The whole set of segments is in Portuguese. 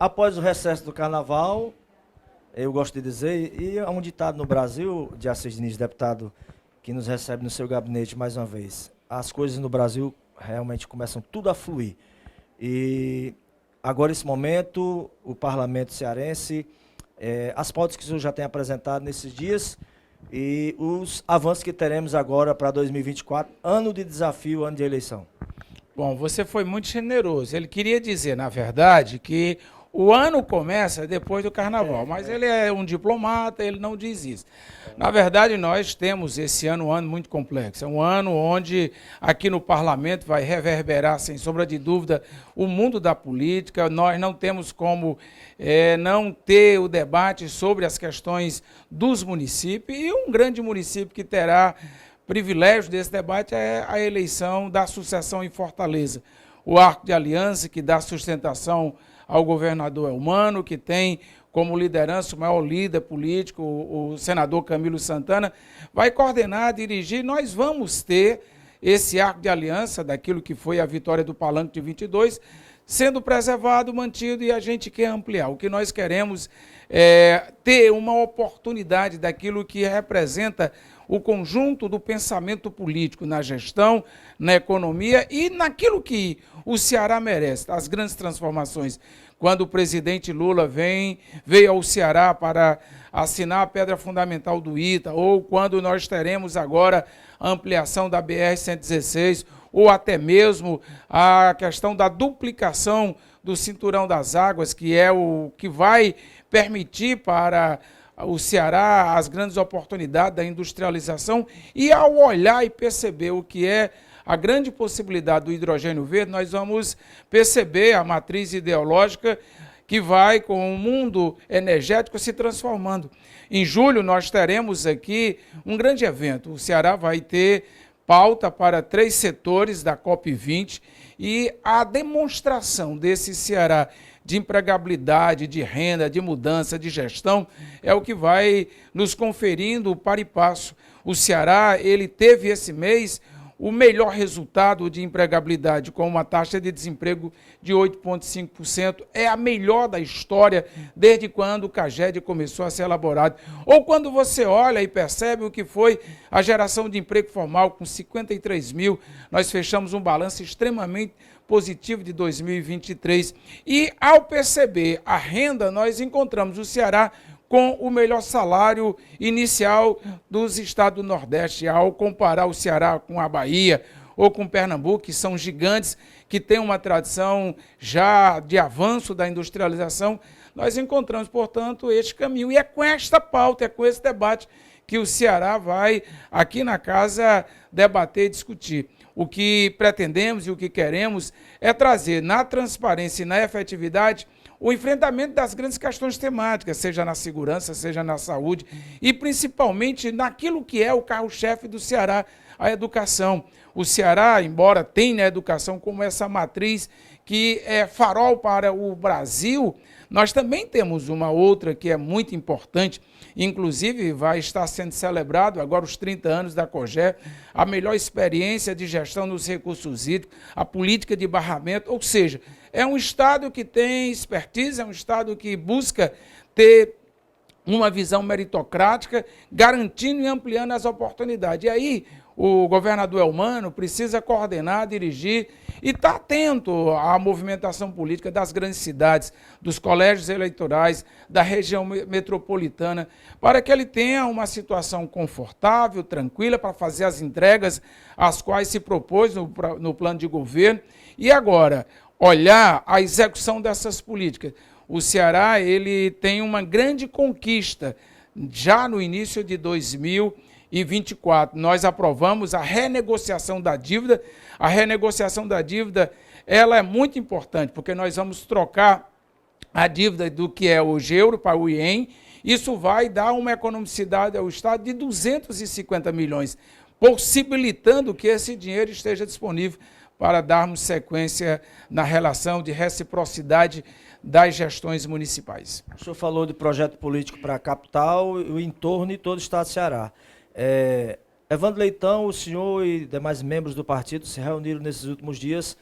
Após o recesso do carnaval, eu gosto de dizer, e há um ditado no Brasil, de Assis Diniz, deputado, que nos recebe no seu gabinete mais uma vez. As coisas no Brasil realmente começam tudo a fluir. E agora, nesse momento, o parlamento cearense, as pautas que o senhor já tem apresentado nesses dias e os avanços que teremos agora para 2024, ano de desafio, ano de eleição. Bom, você foi muito generoso. Ele queria dizer, na verdade, que o ano começa depois do carnaval, mas ele é um diplomata, ele não diz isso. Na verdade, nós temos esse ano um ano muito complexo. É um ano onde aqui no parlamento vai reverberar, sem sombra de dúvida, o mundo da política. Nós não temos como não ter o debate sobre as questões dos municípios, e um grande município que terá privilégio desse debate é a eleição da sucessão em Fortaleza. O arco de aliança que dá sustentação ao governador Elmano, que tem como liderança o maior líder político, o senador Camilo Santana, vai coordenar, dirigir. Nós vamos ter esse arco de aliança daquilo que foi a vitória do Palanque de 22, sendo preservado, mantido, e a gente quer ampliar. O que nós queremos é ter uma oportunidade daquilo que representa o conjunto do pensamento político na gestão, na economia e naquilo que o Ceará merece, as grandes transformações. Quando o presidente Lula veio ao Ceará para assinar a pedra fundamental do ITA, ou quando nós teremos agora a ampliação da BR-116, ou até mesmo a questão da duplicação do Cinturão das Águas, que é o que vai permitir para o Ceará as grandes oportunidades da industrialização. E ao olhar e perceber o que é a grande possibilidade do hidrogênio verde, nós vamos perceber a matriz ideológica que vai com o mundo energético se transformando. Em julho nós teremos aqui um grande evento. O Ceará vai ter pauta para 3 setores da COP20 e a demonstração desse Ceará de empregabilidade, de renda, de mudança, de gestão, é o que vai nos conferindo o par e passo. O Ceará, ele teve esse mês o melhor resultado de empregabilidade, com uma taxa de desemprego de 8,5%. É a melhor da história desde quando o CAGED começou a ser elaborado. Ou quando você olha e percebe o que foi a geração de emprego formal, com 53 mil, nós fechamos um balanço extremamente positivo de 2023. E ao perceber a renda, nós encontramos o Ceará com o melhor salário inicial dos estados do Nordeste. Ao comparar o Ceará com a Bahia ou com Pernambuco, que são gigantes, que têm uma tradição já de avanço da industrialização, nós encontramos, portanto, este caminho. E é com esta pauta, é com esse debate que o Ceará vai, aqui na casa, debater e discutir. O que pretendemos e o que queremos é trazer na transparência e na efetividade o enfrentamento das grandes questões temáticas, seja na segurança, seja na saúde, e principalmente naquilo que é o carro-chefe do Ceará, a educação. O Ceará, embora tenha a educação como essa matriz que é farol para o Brasil, nós também temos uma outra que é muito importante, inclusive vai estar sendo celebrado agora os 30 anos da COGÉ, a melhor experiência de gestão nos recursos hídricos, a política de barramento, ou seja, é um Estado que tem expertise, é um Estado que busca ter uma visão meritocrática, garantindo e ampliando as oportunidades. E aí, o governador Elmano precisa coordenar, dirigir e estar atento à movimentação política das grandes cidades, dos colégios eleitorais, da região metropolitana, para que ele tenha uma situação confortável, tranquila, para fazer as entregas às quais se propôs no plano de governo. E agora, olhar a execução dessas políticas. O Ceará, ele tem uma grande conquista já no início de 2024. Nós aprovamos a renegociação da dívida. A renegociação da dívida, ela é muito importante, porque nós vamos trocar a dívida do que é hoje euro para o ien. Isso vai dar uma economicidade ao Estado de 250 milhões, possibilitando que esse dinheiro esteja disponível para darmos sequência na relação de reciprocidade das gestões municipais. O senhor falou de projeto político para a capital e o entorno e todo o estado do Ceará. Evandro Leitão, o senhor e demais membros do partido se reuniram nesses últimos dias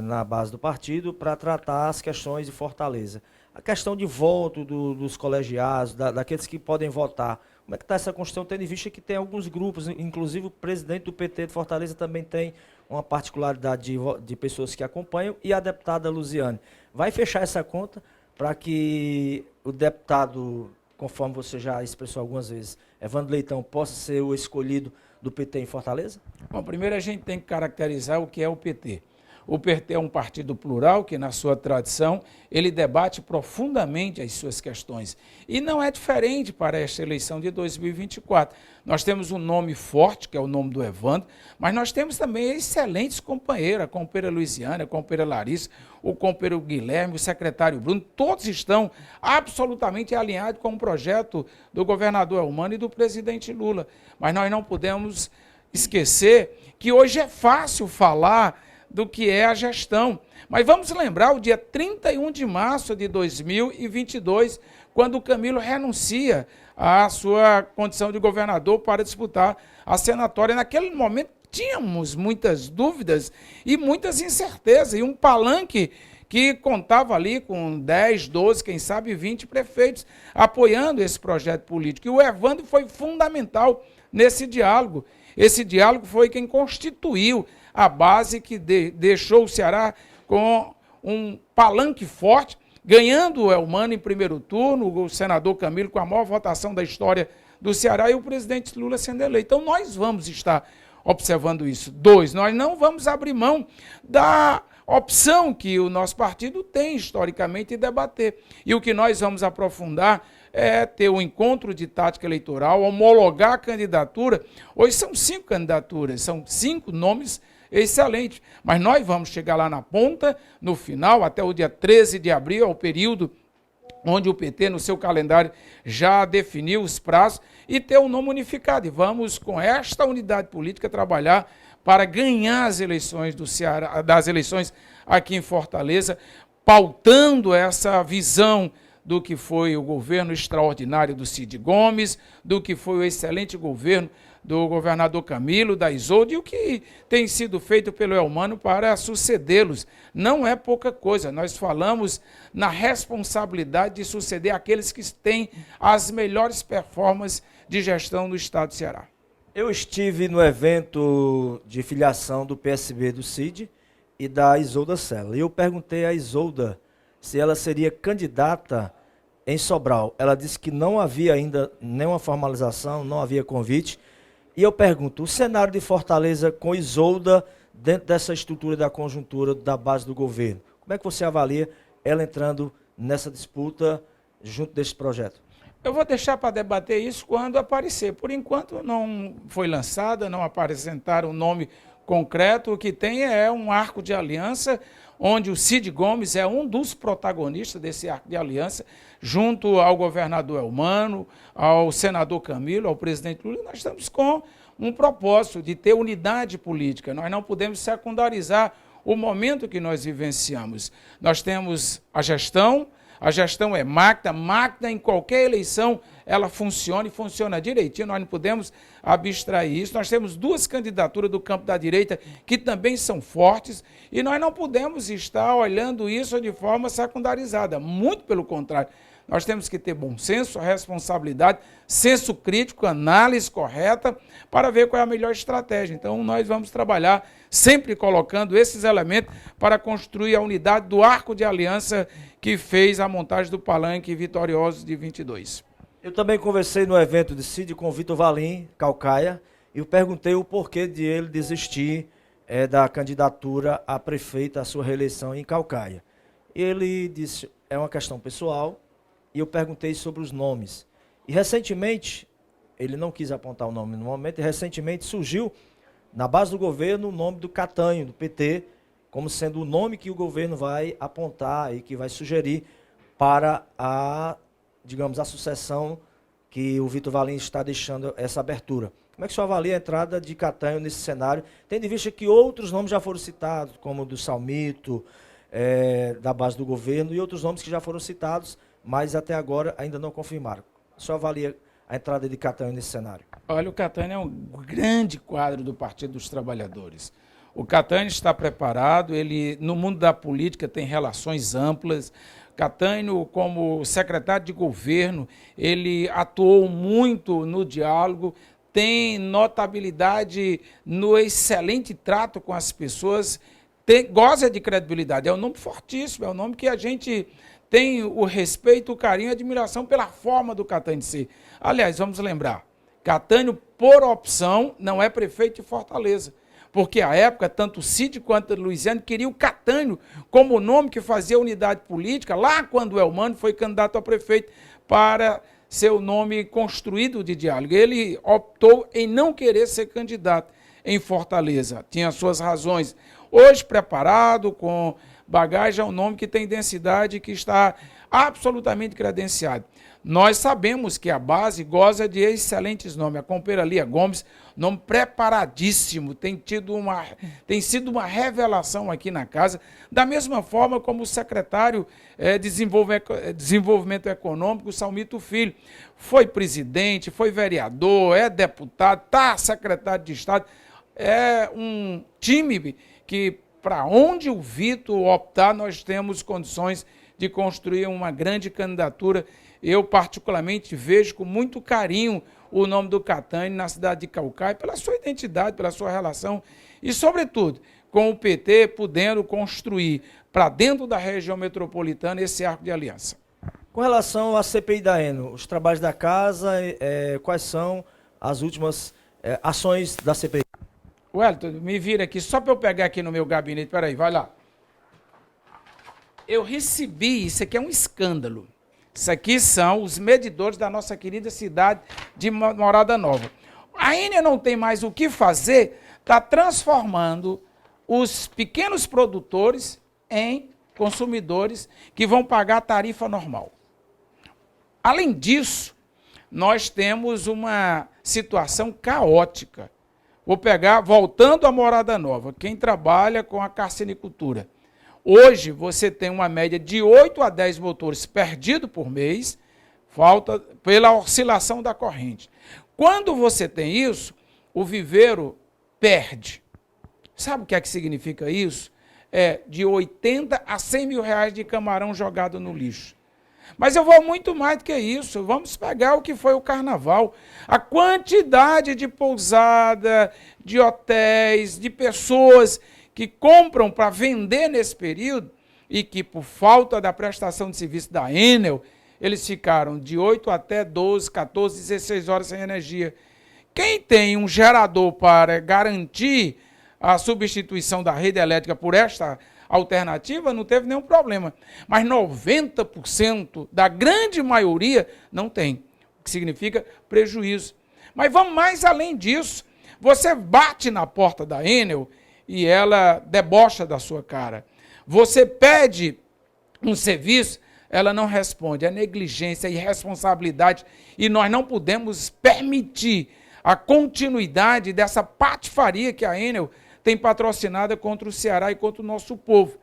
na base do partido para tratar as questões de Fortaleza. A questão de voto dos colegiados, daqueles que podem votar. Como é que está essa construção, tendo em vista que tem alguns grupos, inclusive o presidente do PT de Fortaleza também tem uma particularidade de pessoas que acompanham, e a deputada Luziane. Vai fechar essa conta para que o deputado, conforme você já expressou algumas vezes, Evandro Leitão, possa ser o escolhido do PT em Fortaleza? Bom, primeiro a gente tem que caracterizar o que é o PT. O PT é um partido plural que, na sua tradição, ele debate profundamente as suas questões. E não é diferente para esta eleição de 2024. Nós temos um nome forte, que é o nome do Evandro, mas nós temos também excelentes companheiros, a companheira Luiziane, a companheira Larissa, o companheiro Guilherme, o secretário Bruno, todos estão absolutamente alinhados com o projeto do governador Eumano e do presidente Lula. Mas nós não podemos esquecer que hoje é fácil falar do que é a gestão. Mas vamos lembrar o dia 31 de março de 2022, quando o Camilo renuncia à sua condição de governador para disputar a senatória. Naquele momento tínhamos muitas dúvidas e muitas incertezas, e um palanque que contava ali com 10, 12, quem sabe 20 prefeitos apoiando esse projeto político. E o Evandro foi fundamental nesse diálogo. Esse diálogo foi quem constituiu a base que deixou o Ceará com um palanque forte, ganhando o Eumano em primeiro turno, o senador Camilo com a maior votação da história do Ceará e o presidente Lula sendo eleito. Então nós vamos estar observando isso. 2, nós não vamos abrir mão da opção que o nosso partido tem historicamente e debater. E o que nós vamos aprofundar é ter um encontro de tática eleitoral, homologar a candidatura. Hoje são 5 candidaturas, são 5 nomes excelentes, mas nós vamos chegar lá na ponta, no final, até o dia 13 de abril, é o período onde o PT, no seu calendário, já definiu os prazos, e ter um nome unificado. E vamos, com esta unidade política, trabalhar para ganhar as eleições do Ceará, das eleições aqui em Fortaleza, pautando essa visão do que foi o governo extraordinário do Cid Gomes, do que foi o excelente governo do governador Camilo, da Isolde, e o que tem sido feito pelo Eumano para sucedê-los. Não é pouca coisa. Nós falamos na responsabilidade de suceder aqueles que têm as melhores performances de gestão do estado do Ceará. Eu estive no evento de filiação do PSB do Cid e da Isolda Sela. E eu perguntei à Isolda se ela seria candidata em Sobral. Ela disse que não havia ainda nenhuma formalização, não havia convite. E eu pergunto, o cenário de Fortaleza com Isolda dentro dessa estrutura da conjuntura da base do governo, como é que você avalia ela entrando nessa disputa junto desse projeto? Eu vou deixar para debater isso quando aparecer. Por enquanto não foi lançada, não apresentaram um nome concreto. O que tem é um arco de aliança, onde o Cid Gomes é um dos protagonistas desse arco de aliança, junto ao governador Eumano, ao senador Camilo, ao presidente Lula. Nós estamos com um propósito de ter unidade política. Nós não podemos secundarizar o momento que nós vivenciamos. Nós temos a gestão é máquina em qualquer eleição ela funciona e funciona direitinho, nós não podemos abstrair isso. Nós temos 2 candidaturas do campo da direita que também são fortes e nós não podemos estar olhando isso de forma secundarizada, muito pelo contrário. Nós temos que ter bom senso, responsabilidade, senso crítico, análise correta para ver qual é a melhor estratégia. Então, nós vamos trabalhar sempre colocando esses elementos para construir a unidade do arco de aliança que fez a montagem do Palanque Vitorioso de 22. Eu também conversei no evento de Cid com o Vitor Valim, Caucaia, e eu perguntei o porquê de ele desistir da candidatura a prefeito, a sua reeleição em Caucaia. Ele disse, é uma questão pessoal, e eu perguntei sobre os nomes. E recentemente, ele não quis apontar o nome no momento, e recentemente surgiu na base do governo o nome do Catanho, do PT, como sendo o nome que o governo vai apontar e que vai sugerir para a, digamos, a sucessão que o Vitor Valim está deixando essa abertura. Como é que o senhor avalia a entrada de Catanho nesse cenário, tendo em vista que outros nomes já foram citados, como o do Salmito, da base do governo, e outros nomes que já foram citados, mas até agora ainda não confirmaram. O senhor avalia a entrada de Catanho nesse cenário? Olha, o Catanho é um grande quadro do Partido dos Trabalhadores. O Catânio está preparado, ele no mundo da política tem relações amplas. Catânio, como secretário de governo, ele atuou muito no diálogo, tem notabilidade no excelente trato com as pessoas, goza de credibilidade. É um nome fortíssimo, é um nome que a gente tem o respeito, o carinho e a admiração pela forma do Catânio de ser. Aliás, vamos lembrar, Catânio, por opção, não é prefeito de Fortaleza, porque à época, tanto o Cid quanto o Luiziano queriam o Catânio como nome que fazia unidade política, lá quando o Elmano foi candidato a prefeito, para ser o nome construído de diálogo. Ele optou em não querer ser candidato em Fortaleza, tinha suas razões. Hoje, preparado, com bagagem, é um nome que tem densidade e que está absolutamente credenciado. Nós sabemos que a base goza de excelentes nomes. A companheira Lia Gomes, nome preparadíssimo, tem sido uma revelação aqui na casa, da mesma forma como o secretário de Desenvolvimento Econômico, Salmito Filho. Foi presidente, foi vereador, é deputado, está secretário de Estado. É um time que, para onde o Vitor optar, nós temos condições de construir uma grande candidatura. Eu, particularmente, vejo com muito carinho o nome do Catânio na cidade de Caucaia, pela sua identidade, pela sua relação e, sobretudo, com o PT podendo construir para dentro da região metropolitana esse arco de aliança. Com relação à CPI da Enel, os trabalhos da casa, quais são as últimas ações da CPI? Wellington, me vira aqui, só para eu pegar aqui no meu gabinete, peraí, vai lá. Eu recebi, isso aqui é um escândalo. Isso aqui são os medidores da nossa querida cidade de Morada Nova. A Enel não tem mais o que fazer, está transformando os pequenos produtores em consumidores que vão pagar a tarifa normal. Além disso, nós temos uma situação caótica. Vou pegar, voltando à Morada Nova, quem trabalha com a carcinicultura. Hoje, você tem uma média de 8 a 10 motores perdidos por mês, falta pela oscilação da corrente. Quando você tem isso, o viveiro perde. Sabe o que é que significa isso? É de 80 a 100 mil reais de camarão jogado no lixo. Mas eu vou muito mais do que isso. Vamos pegar o que foi o carnaval. A quantidade de pousada, de hotéis, de pessoas que compram para vender nesse período e que, por falta da prestação de serviço da Enel, eles ficaram de 8 até 12, 14, 16 horas sem energia. Quem tem um gerador para garantir a substituição da rede elétrica por esta alternativa não teve nenhum problema. Mas 90% da grande maioria não tem, o que significa prejuízo. Mas vamos mais além disso. Você bate na porta da Enel e ela debocha da sua cara. Você pede um serviço, ela não responde. É negligência, é irresponsabilidade. E nós não podemos permitir a continuidade dessa patifaria que a Enel tem patrocinada contra o Ceará e contra o nosso povo.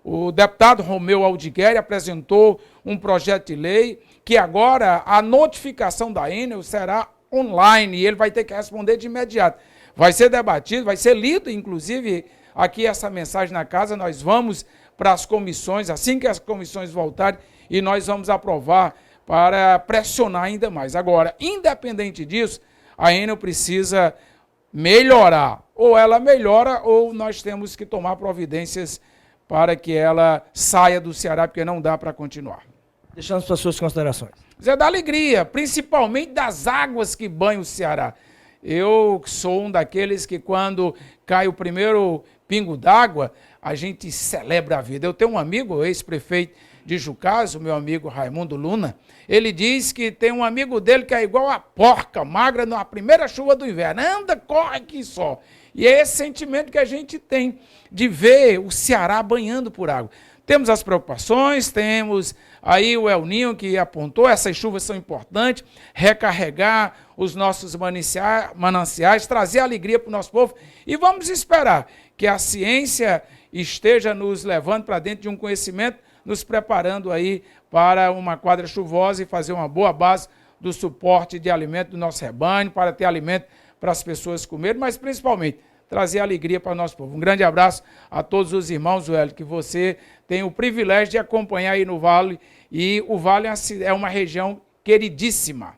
O deputado Romeu Aldigueri apresentou um projeto de lei que agora a notificação da Enel será online e ele vai ter que responder de imediato. Vai ser debatido, vai ser lido, inclusive, aqui essa mensagem na casa, nós vamos para as comissões, assim que as comissões voltarem, e nós vamos aprovar para pressionar ainda mais. Agora, independente disso, a Enel precisa melhorar. Ou ela melhora, ou nós temos que tomar providências para que ela saia do Ceará, porque não dá para continuar. Deixando para as suas considerações. Zé da alegria, principalmente das águas que banham o Ceará. Eu sou um daqueles que quando cai o primeiro pingo d'água, a gente celebra a vida. Eu tenho um amigo, ex-prefeito de Jucás, o meu amigo Raimundo Luna, ele diz que tem um amigo dele que é igual a porca magra na primeira chuva do inverno. Anda, corre aqui só. E é esse sentimento que a gente tem de ver o Ceará banhando por água. Temos as preocupações, temos aí o El Ninho que apontou, essas chuvas são importantes, recarregar os nossos mananciais, trazer alegria para o nosso povo e vamos esperar que a ciência esteja nos levando para dentro de um conhecimento, nos preparando aí para uma quadra chuvosa e fazer uma boa base do suporte de alimento do nosso rebanho, para ter alimento para as pessoas comerem, mas principalmente trazer alegria para o nosso povo. Um grande abraço a todos os irmãos, Wellington, que você tem o privilégio de acompanhar aí no Vale, e o Vale é uma região queridíssima.